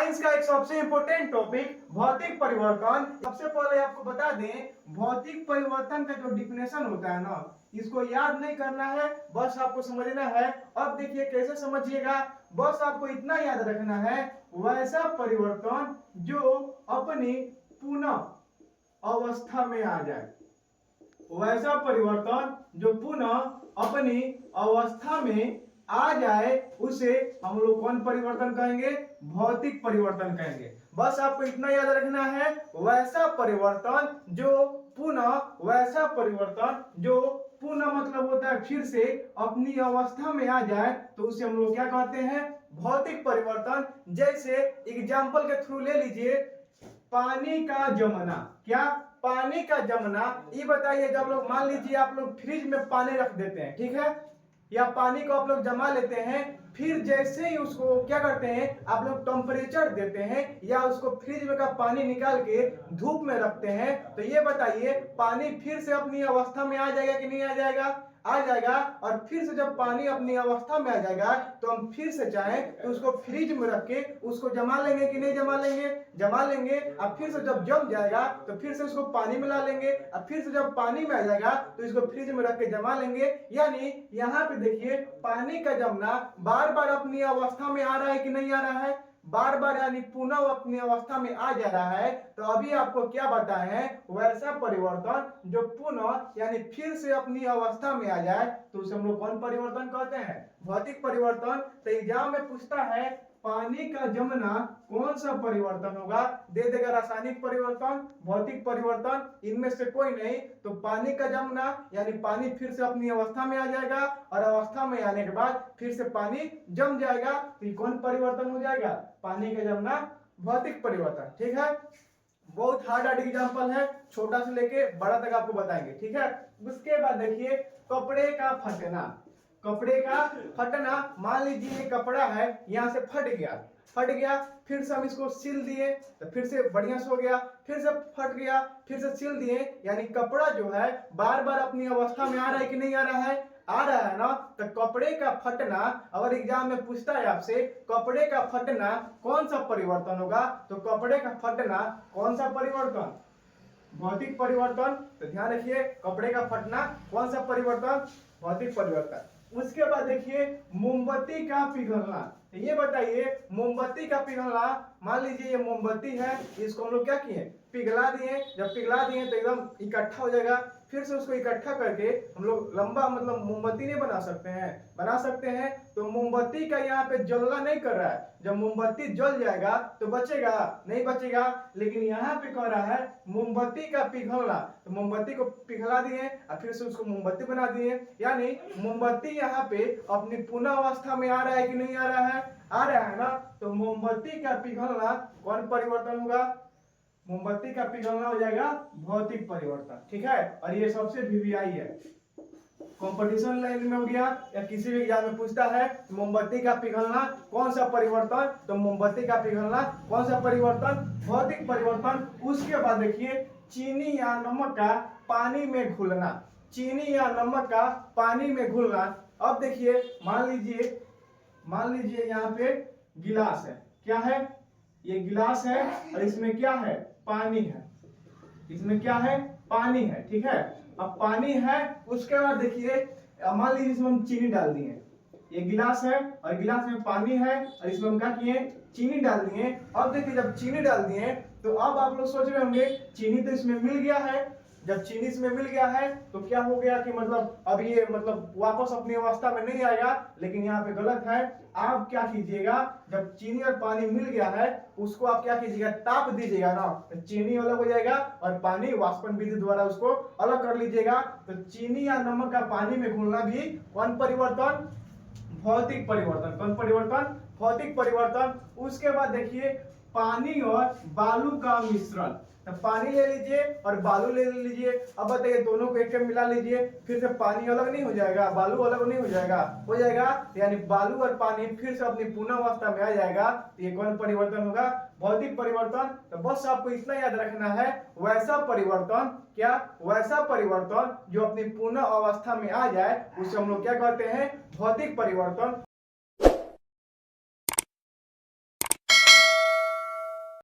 Science का एक सबसे इंपॉर्टेंट टॉपिक भौतिक परिवर्तन। सबसे पहले आपको बता दें, भौतिक परिवर्तन का जो डिफिनेशन होता है ना, इसको याद नहीं करना है, बस आपको समझना है। अब देखिए कैसे समझिएगा, बस आपको इतना याद रखना है, वैसा परिवर्तन जो अपनी पुनः अवस्था में आ जाए। वैसा परिवर्तन जो पुनः अपनी अवस्था में आ जाए उसे हम लोग कौन परिवर्तन कहेंगे? भौतिक परिवर्तन कहेंगे। बस आपको इतना याद रखना है, वैसा परिवर्तन जो पुनः मतलब होता है फिर से अपनी अवस्था में आ जाए, तो उसे हम लोग क्या कहते हैं? भौतिक परिवर्तन। जैसे एग्जाम्पल के थ्रू ले लीजिए, पानी का जमना। क्या? पानी का जमना। ये बताइए, जब लोग मान लीजिए आप लोग फ्रिज में पानी रख देते हैं, ठीक है, या पानी को आप लोग जमा लेते हैं, फिर जैसे ही उसको क्या करते हैं, आप लोग टेम्परेचर देते हैं या उसको फ्रिज में का पानी निकाल के धूप में रखते हैं, तो ये बताइए पानी फिर से अपनी अवस्था में आ जाएगा कि नहीं आ जाएगा? आ जाएगा। और फिर से जब पानी अपनी अवस्था में आ जाएगा तो हम फिर से चाहें तो उसको फ्रिज में रख के उसको जमा लेंगे कि नहीं जमा लेंगे? जमा लेंगे। अब फिर से जब जम जाएगा तो फिर से उसको पानी मिला लेंगे, अब फिर से जब पानी में आ जाएगा तो इसको फ्रिज में रख के जमा लेंगे। यानी यहाँ पे देखिए, पानी का जमना बार बार अपनी अवस्था में आ रहा है कि नहीं आ रहा है? बार बार, यानी पुनः अपनी अवस्था में आ जा रहा है। तो अभी आपको क्या बताए हैं? वैसा परिवर्तन जो पुनः यानी फिर से अपनी अवस्था में आ जाए, तो उसे हम लोग कौन परिवर्तन कहते हैं? भौतिक परिवर्तन। तो एग्जाम में पूछता है, पानी का जमना कौन सा परिवर्तन होगा? दे देगा रासायनिक परिवर्तन, भौतिक परिवर्तन, इनमें से कोई नहीं। तो पानी का जमना यानी पानी फिर से अपनी अवस्था में आ जाएगा, और अवस्था में आने के बाद फिर से पानी जम जाएगा, तो ये कौन परिवर्तन हो जाएगा? पानी का जमना, भौतिक परिवर्तन। ठीक है, बहुत हार्ड एग्जांपल है, छोटा से लेके बड़ा तक आपको बताएंगे। ठीक है, उसके बाद देखिए, कपड़े का फटना। कपड़े का फटना, मान लीजिए ये कपड़ा है, यहां से फट गया, फिर से हम इसको सिल दिए तो फिर से बढ़िया से हो गया, फिर से फट गया, फिर से सिल दिए, यानी कपड़ा जो है बार बार अपनी अवस्था में आ रहा है कि नहीं आ रहा है? आ रहा है ना। तो कपड़े का फटना, अगर एग्जाम में पूछता है आपसे कपड़े का फटना कौन सा परिवर्तन होगा, तो कपड़े का फटना कौन सा परिवर्तन? भौतिक परिवर्तन। तो ध्यान रखिए, कपड़े का फटना कौन सा परिवर्तन? भौतिक परिवर्तन। उसके बाद देखिए, मोमबत्ती का पिघलना। ये बताइए, मोमबत्ती का पिघलना, मान लीजिए ये मोमबत्ती है, इसको हम लोग क्या किए? पिघला दिए। जब पिघला दिए तो एकदम इकट्ठा हो जाएगा, फिर से उसको इकट्ठा करके हम लोग लंबा मतलब मोमबत्ती नहीं बना सकते हैं? बना सकते हैं। तो मोमबत्ती का यहाँ पे जलना नहीं कर रहा है, जब मोमबत्ती जल जाएगा तो बचेगा? नहीं बचेगा। लेकिन यहाँ पे कह रहा है मोमबत्ती का पिघलना, तो मोमबत्ती को पिघला दिए और फिर से उसको मोमबत्ती बना दिए, यानी मोमबत्ती यहाँ पे अपनी पुनः अवस्था में आ रहा है कि नहीं आ रहा है? आ रहा है ना। तो मोमबत्ती का पिघलना कौन परिवर्तन होगा? मोमबत्ती का पिघलना हो जाएगा भौतिक परिवर्तन। ठीक है, और ये सबसे वीवीआई है, कंपटीशन लाइन में हो गया, या किसी भी एग्जाम में पूछता है मोमबत्ती का पिघलना कौन सा परिवर्तन, तो मोमबत्ती का पिघलना कौन सा परिवर्तन? भौतिक परिवर्तन। उसके बाद देखिए, चीनी या नमक का पानी में घुलना। चीनी या नमक का पानी में घुलना। अब देखिए, मान लीजिए यहाँ पे गिलास है, क्या है? ये गिलास है और इसमें क्या है? पानी है। इसमें क्या है? पानी है। ठीक है, अब पानी है, उसके बाद देखिए, मान लीजिए इसमें हम चीनी डाल दिए। ये गिलास है और गिलास में पानी है और इसमें हम क्या किए? चीनी डाल दिए। अब देखिए, जब चीनी डाल दिए तो अब आप लोग सोच रहे होंगे चीनी तो इसमें मिल गया है। जब चीनी इसमें मिल गया है तो क्या हो गया कि मतलब अब ये मतलब वापस अपनी अवस्था में नहीं आएगा, लेकिन यहाँ पे गलत है। आप क्या कीजिएगा, जब चीनी और पानी मिल गया है उसको आप क्या कीजिएगा? ताप दीजिएगा ना, तो चीनी अलग हो जाएगा और पानी वाष्पन विधि द्वारा उसको अलग कर लीजिएगा। तो चीनी या नमक का पानी में घुलना भी कौन परिवर्तन? भौतिक परिवर्तन। कौन परिवर्तन? भौतिक परिवर्तन। उसके बाद देखिए, पानी और बालू का मिश्रण। तो पानी ले लीजिए और बालू ले लीजिए। अब बताइए, दोनों को एक मिला लीजिए, फिर से पानी अलग नहीं हो जाएगा? बालू अलग नहीं हो जाएगा? हो जाएगा। यानी बालू और पानी फिर से अपनी पुनः अवस्था में आ जाएगा। तो ये कौन परिवर्तन होगा? भौतिक परिवर्तन। तो बस आपको इतना याद रखना है, वैसा परिवर्तन, क्या? वैसा परिवर्तन जो अपनी पुनः अवस्था में आ जाए उसे हम लोग क्या कहते हैं? भौतिक परिवर्तन।